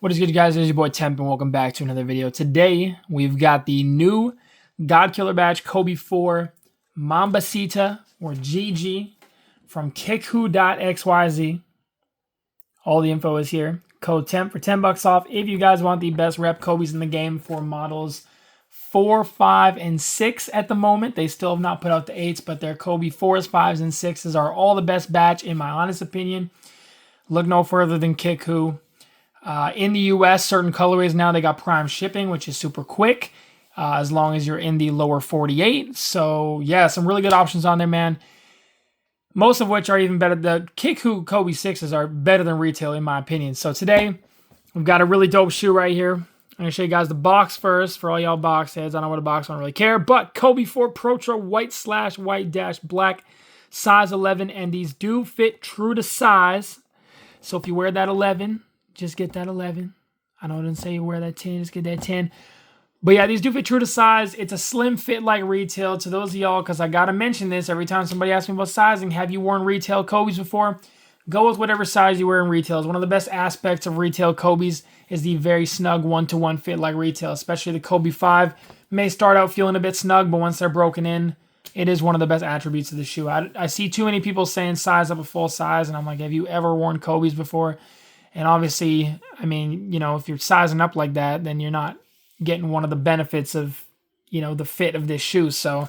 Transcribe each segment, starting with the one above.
What is good, guys? It is your boy Temp, and welcome back to another video. Today, we've got the new Godkiller batch Kobe 4 Mambacita, or GG, from Kickwho.xyz. All the info is here. Code Temp for $10 off if you guys want the best rep Kobe's in the game for models 4, 5, and 6 at the moment. They still have not put out the 8s, but their Kobe 4s, 5s, and 6s are all the best batch, in my honest opinion. Look no further than Kickwho. In the US, certain colorways now, they got prime shipping, which is super quick, as long as you're in the lower 48. So, yeah, some really good options on there, man. Most of which are even better. The Kickwho Kobe 6s are better than retail, in my opinion. So today, we've got a really dope shoe right here. I'm going to show you guys the box first. For all y'all box heads, I don't know what a box, I don't really care. But Kobe 4 Protro white/white-black, size 11. And these do fit true to size. So if you wear that 11... just get that 11. I know I didn't say you wear that 10. Just get that 10. But yeah, these do fit true to size. It's a slim fit like retail. To those of y'all, because I got to mention this every time somebody asks me about sizing. Have you worn retail Kobe's before? Go with whatever size you wear in retail. One of the best aspects of retail Kobe's is the very snug one-to-one fit like retail. Especially the Kobe 5. May start out feeling a bit snug, but once they're broken in, it is one of the best attributes of the shoe. I see too many people saying size up a full size, and I'm like, have you ever worn Kobe's before? And obviously, I mean, you know, if you're sizing up like that, then you're not getting one of the benefits of, you know, the fit of this shoe. So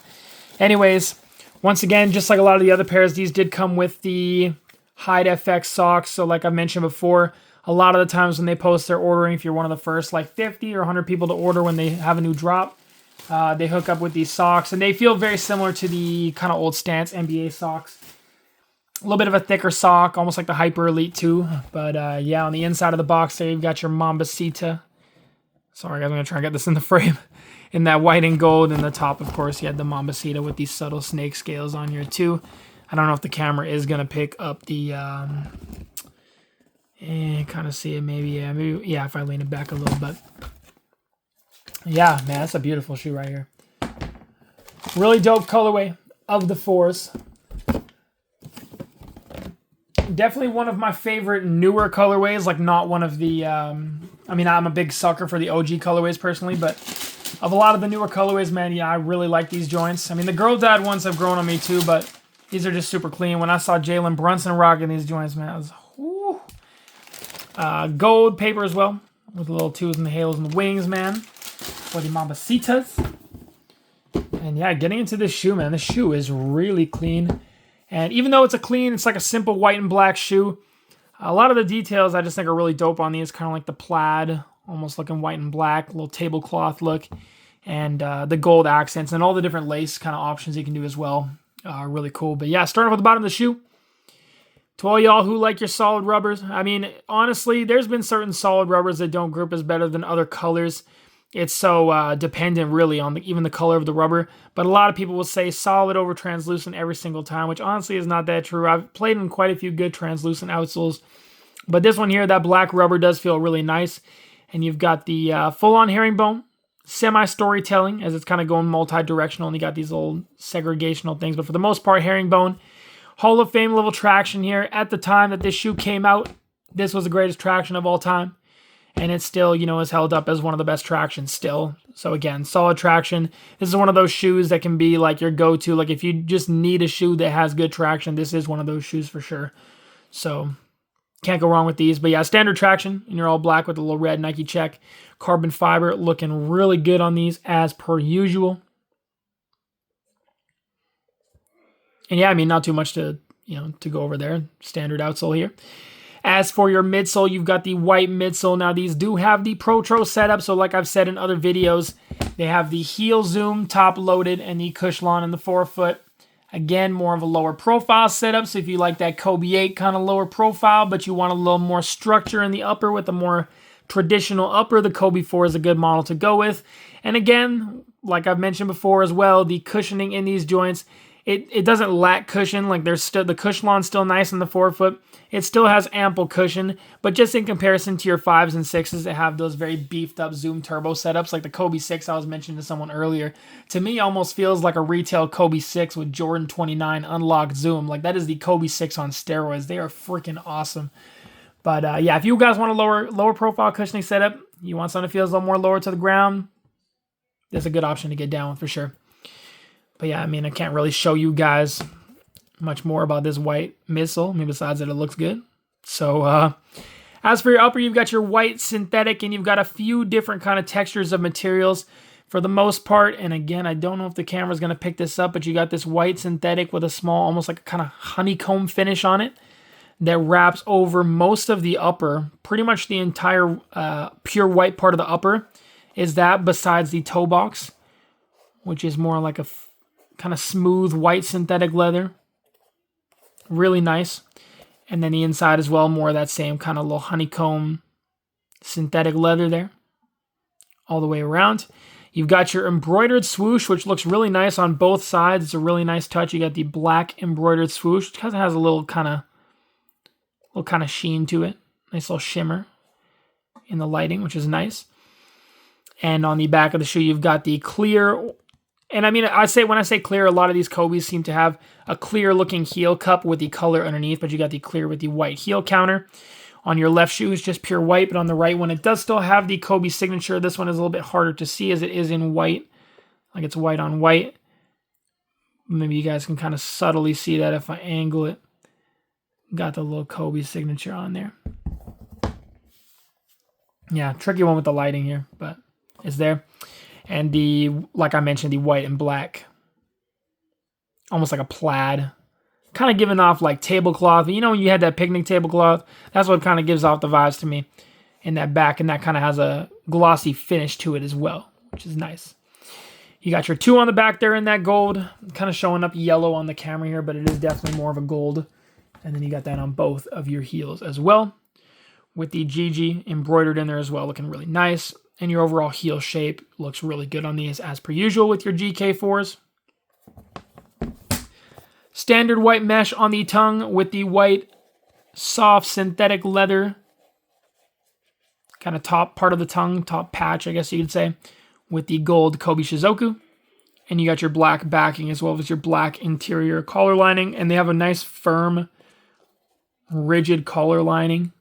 anyways, once again, just like a lot of the other pairs, these did come with the Hide FX socks. So like I mentioned before, a lot of the times when they post their ordering, if you're one of the first like 50 or 100 people to order when they have a new drop, they hook up with these socks. And they feel very similar to the kind of old Stance NBA socks. A little bit of a thicker sock, almost like the Hyper Elite 2. But yeah, on the inside of the box there, you've got your Mambacita. Sorry, guys, I'm going to try and get this in the frame. In that white and gold. And the top, of course, you had the Mambacita with these subtle snake scales on here, too. I don't know if the camera is going to pick up the... kind of see it, maybe. Yeah, if I lean it back a little bit. Yeah, man, that's a beautiful shoe right here. Really dope colorway of the 4s. Definitely one of my favorite newer colorways, like not one of the, I mean, I'm a big sucker for the OG colorways personally, but of a lot of the newer colorways, man, yeah, I really like these joints. I mean, the Girl Dad ones have grown on me too, but these are just super clean. When I saw Jalen Brunson rocking these joints, man, I was, whoo. Gold paper as well, with the little twos and the halos and the wings, man, for the Mambacitas. And yeah, getting into this shoe, man, this shoe is really clean. And even though it's like a simple white and black shoe, a lot of the details I just think are really dope on these. Kind of like the plaid, almost looking white and black, little tablecloth look. And the gold accents and all the different lace kind of options you can do as well. Really cool. But yeah, starting with the bottom of the shoe. To all y'all who like your solid rubbers. I mean, honestly, there's been certain solid rubbers that don't grip as better than other colors. It's so dependent, really, on even the color of the rubber. But a lot of people will say solid over translucent every single time, which honestly is not that true. I've played in quite a few good translucent outsoles. But this one here, that black rubber does feel really nice. And you've got the full-on herringbone, semi-storytelling, as it's kind of going multi-directional. And you got these little segregational things. But for the most part, herringbone. Hall of Fame level traction here. At the time that this shoe came out, this was the greatest traction of all time. And it still, you know, is held up as one of the best tractions still. So again, solid traction. This is one of those shoes that can be like your go-to. Like if you just need a shoe that has good traction, this is one of those shoes for sure. So can't go wrong with these. But yeah, standard traction. And you're all black with a little red Nike check. Carbon fiber looking really good on these as per usual. And yeah, I mean, not too much to, you know, to go over there. Standard outsole here. As for your midsole, you've got the white midsole. Now, these do have the Protro setup. So like I've said in other videos, they have the heel zoom top loaded and the Cushioning in the forefoot. Again, more of a lower profile setup. So if you like that Kobe 8 kind of lower profile, but you want a little more structure in the upper with a more traditional upper, the Kobe 4 is a good model to go with. And again, like I've mentioned before as well, the cushioning in these joints, it doesn't lack cushion. Like there's still the Cushioning's still nice in the forefoot. It still has ample cushion, but just in comparison to your 5s and 6s that have those very beefed up Zoom turbo setups, like the Kobe 6 I was mentioning to someone earlier, to me almost feels like a retail Kobe 6 with Jordan 29 unlocked Zoom. Like that is the Kobe 6 on steroids. They are freaking awesome. But yeah, if you guys want a lower profile cushioning setup, you want something that feels a little more lower to the ground, there's a good option to get down with for sure. But yeah, I mean, I can't really show you guys much more about this white midsole, I mean, besides that it looks good. So as for your upper, you've got your white synthetic, and you've got a few different kind of textures of materials for the most part. And again, I don't know if the camera's going to pick this up, but you got this white synthetic with a small, almost like a kind of honeycomb finish on it that wraps over most of the upper. Pretty much the entire pure white part of the upper is that, besides the toe box, which is more like a kind of smooth white synthetic leather. Really nice. And then the inside as well, more of that same kind of little honeycomb synthetic leather there. All the way around. You've got your embroidered swoosh, which looks really nice on both sides. It's a really nice touch. You got the black embroidered swoosh, which has a little kind of sheen to it. Nice little shimmer in the lighting, which is nice. And on the back of the shoe, you've got the clear. And I mean, when I say clear, a lot of these Kobes seem to have a clear looking heel cup with the color underneath, but you got the clear with the white heel counter. On your left shoe is just pure white, but on the right one, it does still have the Kobe signature. This one is a little bit harder to see as it is in white. Like it's white on white. Maybe you guys can kind of subtly see that if I angle it. Got the little Kobe signature on there. Yeah, tricky one with the lighting here, but it's there. And like I mentioned, the white and black. Almost like a plaid. Kind of giving off like tablecloth. You know when you had that picnic tablecloth? That's what kind of gives off the vibes to me in that back. And that kind of has a glossy finish to it as well, which is nice. You got your 2 on the back there in that gold. Kind of showing up yellow on the camera here, but it is definitely more of a gold. And then you got that on both of your heels as well. With the GG embroidered in there as well, looking really nice. And your overall heel shape looks really good on these as per usual with your GK4s. Standard white mesh on the tongue with the white soft synthetic leather. Kind of top part of the tongue, top patch I guess you could say. With the gold Kobe Shizuku. And you got your black backing as well as your black interior collar lining. And they have a nice firm, rigid collar lining.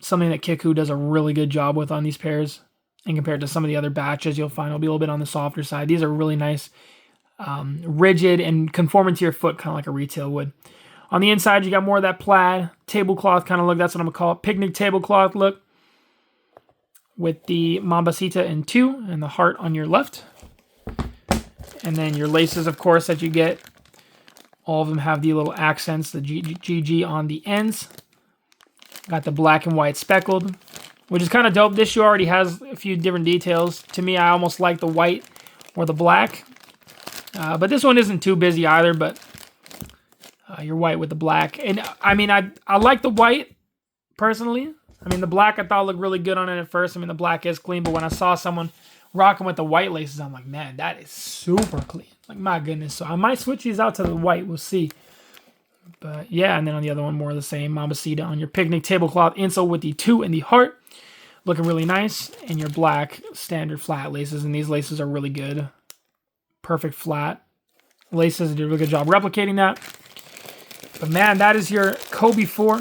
Something that Kickwho does a really good job with on these pairs. And compared to some of the other batches, you'll find it'll be a little bit on the softer side. These are really nice, rigid and conforming to your foot, kind of like a retail would. On the inside, you got more of that plaid tablecloth kind of look. That's what I'm going to call it. Picnic tablecloth look. With the Mambacita in 2 and the heart on your left. And then your laces, of course, that you get. All of them have the little accents, the GG on the ends. Got the black and white speckled, which is kind of dope. This shoe already has a few different details. To me, I almost like the white or the black. But this one isn't too busy either, but you're white with the black. And I mean, I like the white, personally. I mean, the black I thought looked really good on it at first. I mean, the black is clean, but when I saw someone rocking with the white laces, I'm like, man, that is super clean. Like, my goodness. So I might switch these out to the white. We'll see. But yeah, and then on the other one, more of the same. Mambacita on your picnic tablecloth insole with the 2 and the heart. Looking really nice. And your black standard flat laces. And these laces are really good. Perfect flat laces. They did a really good job replicating that. But man, that is your Kobe 4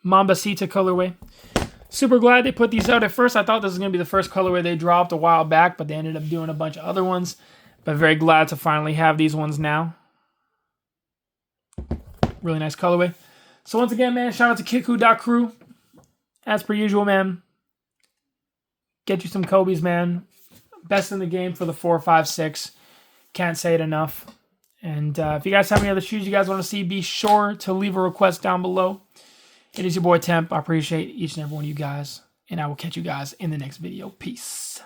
Mambacita colorway. Super glad they put these out. At first, I thought this was going to be the first colorway they dropped a while back, but they ended up doing a bunch of other ones. But very glad to finally have these ones now. Really nice colorway. So once again, man, shout out to Kickwho.crew. As per usual, man. Get you some Kobes, man. Best in the game for the 4, 5, 6. Can't say it enough. And if you guys have any other shoes you guys want to see, be sure to leave a request down below. It is your boy Temp. I appreciate each and every one of you guys. And I will catch you guys in the next video. Peace.